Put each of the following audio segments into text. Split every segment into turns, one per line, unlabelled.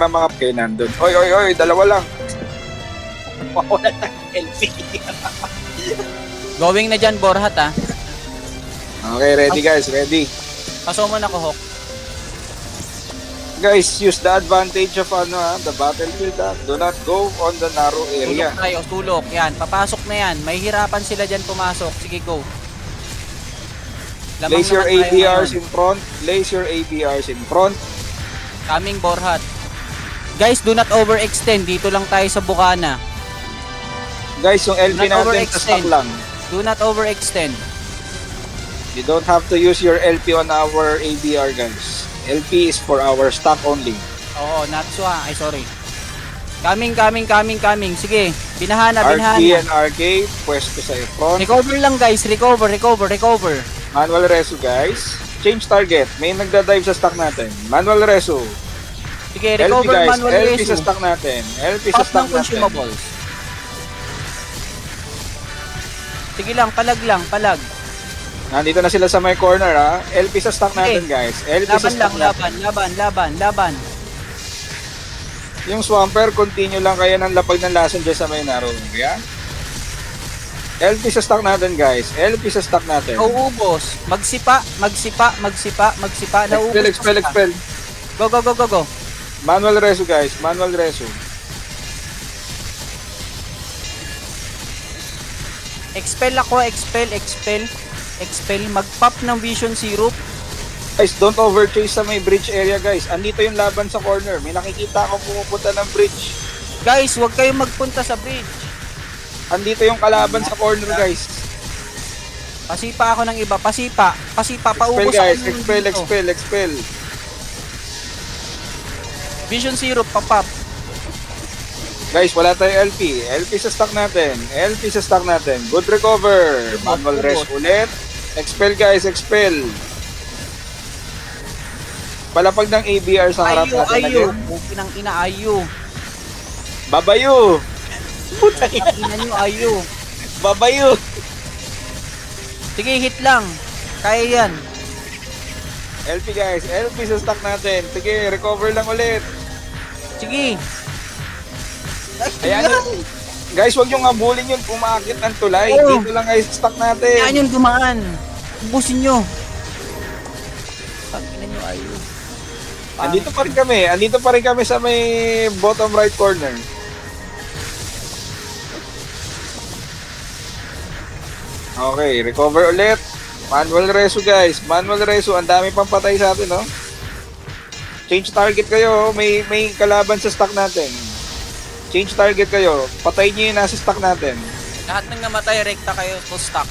para kayo nandun. Oy, dalawa lang.
Wala ng LP.
Going na dyan, Borhat ah.
Okay, ready guys, ready.
Paso mo na ko, Hawk.
Guys, use the advantage of the battlefield. Do not go on the narrow area.
Tulok tayo, tulok. Yan, papasok na yan. May hirapan sila dyan pumasok. Sige, go. Lamang
Place your
naman tayo
ABRs
ngayon.
in front. Place your ABRs in front.
Coming, Borhat. Guys, do not overextend. Dito lang tayo sa Bukana.
Guys, yung LP
Not
natin, tasak lang.
Do not overextend.
You don't have to use your LP on our ABR, guys. LP is for our stock only.
Oo, Natsu ah. Ay, sorry. Coming. Sige, binahana.
RP and RK, pwesto sa front.
Recover lang, guys. Recover.
Manual reso, guys. Change target. May nagda-dive sa stock natin. Manual reso.
Sige,
LP,
recover
guys.
manual
LP
reso.
sa stock natin. LP sa
Pop
stock
ng
natin.
consumables. Sige lang, palag.
Nandito na sila sa my corner, ha. LP sa stock natin, guys. LP sa stock natin.
Laban.
Yung Swamper, continue lang kayo ng lapag ng lason dyan sa may narrow area. LP sa stock natin, guys. LP sa stock natin.
Nauubos. Magsipa. Nauubos.
Expel.
Go.
Manual reso, guys. Manual reso.
Expel ako. Mag-pop ng vision syrup.
Guys, don't overchase sa may bridge area, guys. Andito yung laban sa corner. May nakikita akong pumupunta ng bridge.
Guys, huwag kayong magpunta sa bridge.
Andito yung kalaban sa corner, guys.
Pasipa ako ng iba. Pasipa. Paubos
Guys.
ako ng dito.
Expel.
Vision syrup, pop.
Guys, wala tayong LP. LP sa stock natin. Good recover. Manual rest ulit. Expel, guys. Palapag ng ABR sa harap natin.
Ayo. Pinang ina, ayo.
Babayo.
Putang ina nyo, ayo.
Babayo.
Sige, hit lang. Kaya yan.
LP, guys. LP sa stock natin. Sige, recover lang ulit.
Sige.
Ayan. Guys, huwag nyo ngabulin yun. Umakit ng tulay.
Oh.
Dito lang guys, stock natin.
Yan yung dumaan. Ubusin nyo. Pagkinan nyo, ayo.
Andito pa rin kami sa may bottom right corner. Okay, recover ulit. Manual reso, guys. Ang dami pang patay sa atin, no? Change target kayo. May kalaban sa stock natin. Change target kayo. Patayin nyo yung nasa stock natin.
Lahat ng namatay, rekta kayo to stock.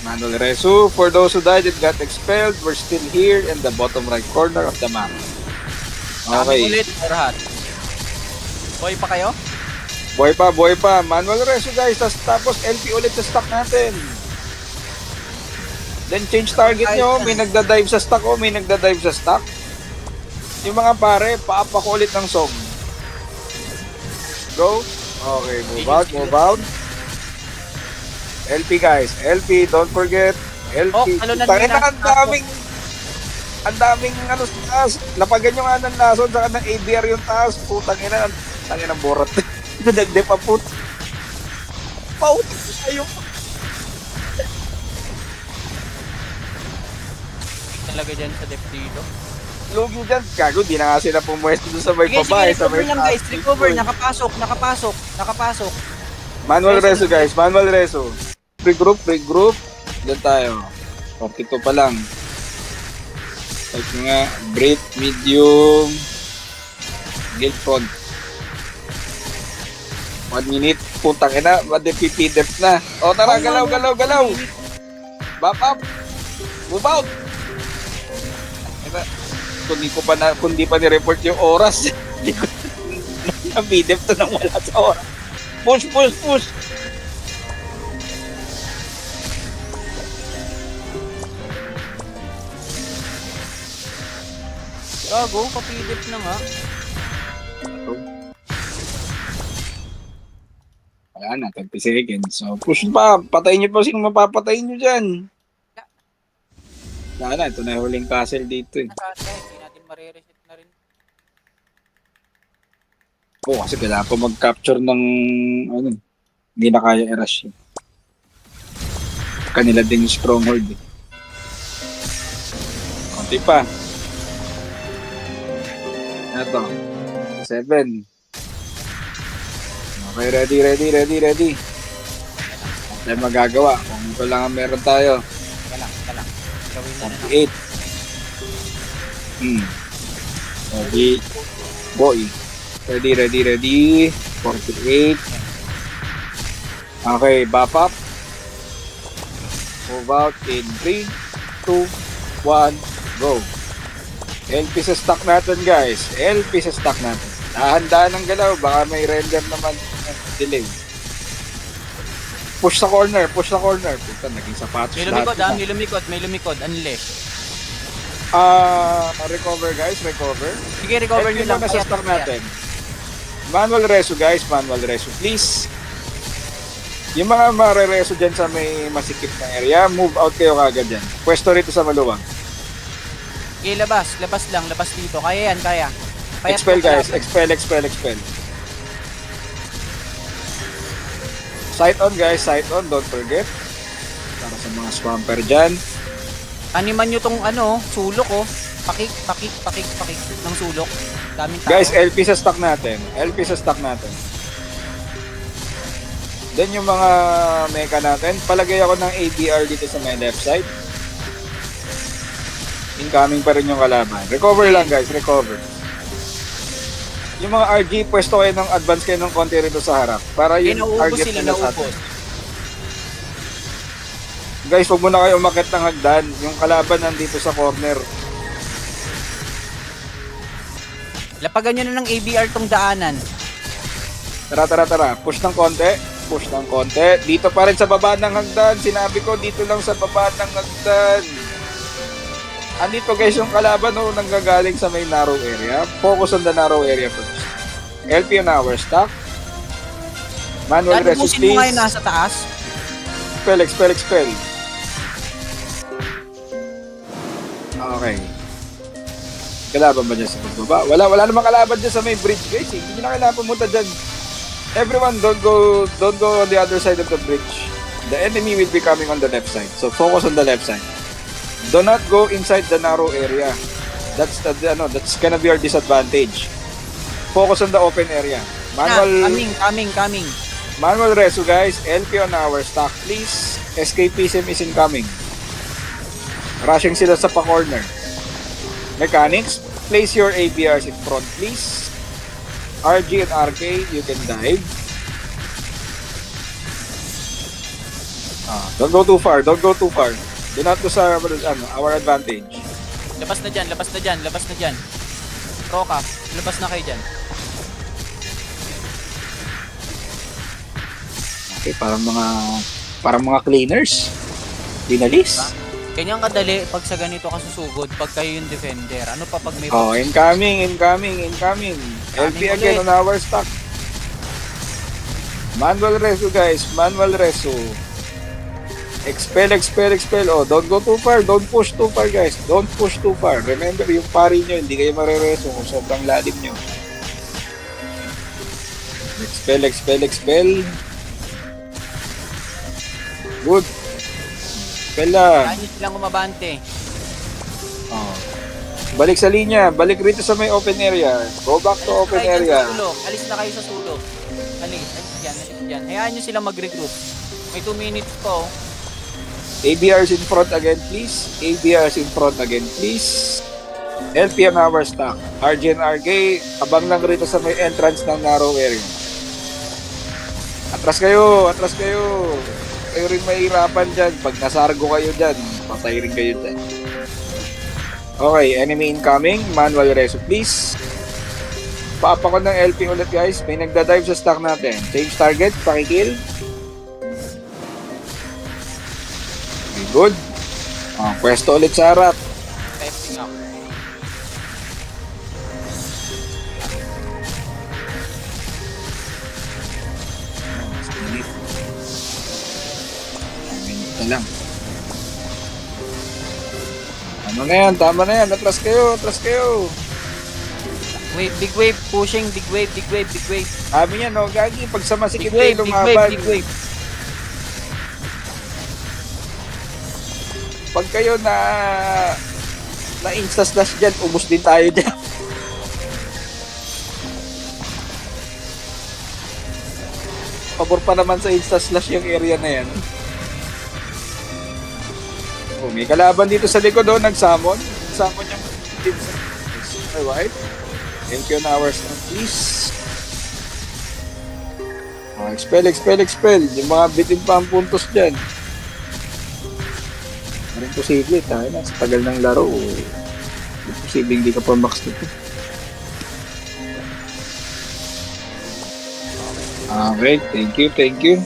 Manual reso. For those who died and got expelled, we're still here in the bottom right corner of the map.
Kami
Okay.
ulit, Borhat. Boy pa kayo?
Buhay pa. Manual reso, guys. Tapos LP ulit sa stock natin. Then change target nyo. May nagda-dive sa stock. Yung mga pare, pa-up ako ulit ng SOG. Go. Okay, move out. LP, guys. LP, don't forget. LP.
ano na
Tangin na,
din
ang daming sa taas. Lapagan nyo nga ng lason, saka ng ABR yung taas. Putang ina, tangin ng borot. Nagde pa put. Paut tayo.
Talaga dyan sa depth dito.
Lugi dyan. Gago, di na nga sila pumwesto doon sa may
Sige,
babae. Sa
recover
may
lang guys. Recover. Nakapasok.
Manual reso, guys. Regroup. Diyan tayo. 42 pa lang. Type nga, brief, medium, guild front. 1 minute. Putang ina, made-PPDEF na. O tara, galaw. Back up. Move out. Ito, kung di pa ni-report yung oras, hindi ko na-PDEF to nang wala sa oras. Push.
Gago, kapidip na nga.
Wala na, 30 seconds. So, push pa. Patayin nyo pa sino mapapatayin nyo dyan. Wala na, ito na yung huling castle dito eh.
Nasaan tayo? Hindi natin marireset na rin.
Oo, kasi kailangan pa mag-capture ng ano, hindi na kaya i-rush yun. Kanila din yung stronghold eh. Konti pa. Ito. 7. Okay, ready. Ano tayo magagawa? Kung ito lang ang meron tayo.
Teka lang. Gawin na na.
48. Ready. Boy. Ready. 48. Okay, bop up. Move out in 3, 2, 1, go. LP sa stock natin guys. LP sa stock natin. Nahandaan ng galaw. Baka may render naman. Delay. Push sa corner. Puta, naging sapatos
May
lahat.
lumikod, may lumikod. Anle.
Recover guys. Recover.
Sige, recover
LP
nyo lang.
muna sa stock natin. Manual reso guys. Manual reso. Please. Yung mga marereso dyan sa may masikip na area, move out kayo kagad dyan. Pwesto rito sa maluwag.
Okay, labas dito. Kaya yan.
Expel guys, expel. Sight on guys, don't forget. Para sa mga swamper dyan.
Animan nyo tong sulok oh. Pakik ng sulok. Daming tao.
Guys, LP sa stock natin. Then yung mga mecha natin, palagay ako ng ADR dito sa my left side. Incoming pa rin yung kalaban. Recover lang guys, recover. Yung mga RG, pwesto kayo ng advance kayo ng konti rito sa harap. Para yung target nila sa atin. Guys, huwag muna kayo umakit ng hagdan. Yung kalaban nandito sa corner.
Lapagan nyo na ng ABR tong daanan.
Tara. Push ng konti. Dito pa rin sa baba ng hagdan. Sinabi ko, dito lang sa baba ng hagdan. Andito guys yung kalaban nanggagaling sa may narrow area. Focus on the narrow area first. LP on our stock. Manual reso
Tapusin mo
please.
ngayon nasa taas.
Expel. Okay. Kalaban ba dyan sa pagbaba? Wala namang kalaban dyan sa may bridge guys. Hindi na kailangan pumunta dyan. Everyone don't go on the other side of the bridge. The enemy will be coming on the left side. So focus on the left side. Do not go inside the narrow area. That's gonna be our disadvantage. Focus on the open area.
Coming.
Manual reso guys. LP on our stock please. Escapism is incoming. Rushing sila sa pa-corner. Mechanics, place your ABRs in front please. RG and RK, you can dive. Don't go too far. Do not go sa our advantage.
Labas na dyan. Roka, labas na kayo dyan.
Okay, parang mga cleaners. Dinalis.
Ganyan kadali pag sa ganito kasusugod, pag kayo yung defender. Ano pa pag may
Incoming. LP again
ulit.
on our stock. Manual reso guys, Expel. Don't go too far. Don't push too far guys. Don't push too far. Remember, yung pari nyo, hindi kayo marereso kung sobrang lalim nyo. Expel. Good. Expel lang.
Kaya nyo silang umabante.
Balik sa linya. Balik rito sa may open area. Go back to open area.
Alis na kayo sa sulok. Alis dyan. Hayaan nyo silang mag-regroup. May 2 minutes po.
ABRs in front again, please. LP on our stock. RG and RK, abang lang rito sa may entrance ng narrow area. Atras kayo. Kayo rin mahirapan dyan. Pag nasargo kayo dyan, patay rin kayo dyan. Okay, enemy incoming. Manual reso, please. Paapa ko ng LP ulit guys. May nagda-dive sa stock natin. Change target, pakikill. Okay, good. Pwesto ulit sa harap.
Testing ako.
Ito lang. Tama na yan. Atras kayo.
Wave, big wave, pushing, big wave, big wave, big wave.
Sabi niya, no, gagi, pag sa masikip
Big wave,
kayo
big wave,
lumaban,
big wave.
pag kayo na insta-slash dyan, ubos din tayo dyan. Pabor pa naman sa insta-slash yung area na yan. Oh, may kalaban dito sa likod, oh, nag-summon. Nag-summon yung team sa... Alright. Thank you on our stand, please. Oh, expel. Yung mga bitin pa ang puntos dyan. Maring posible, tayo na. Sa tagal ng laro, posible hindi ka pa max dito. Okay, thank you.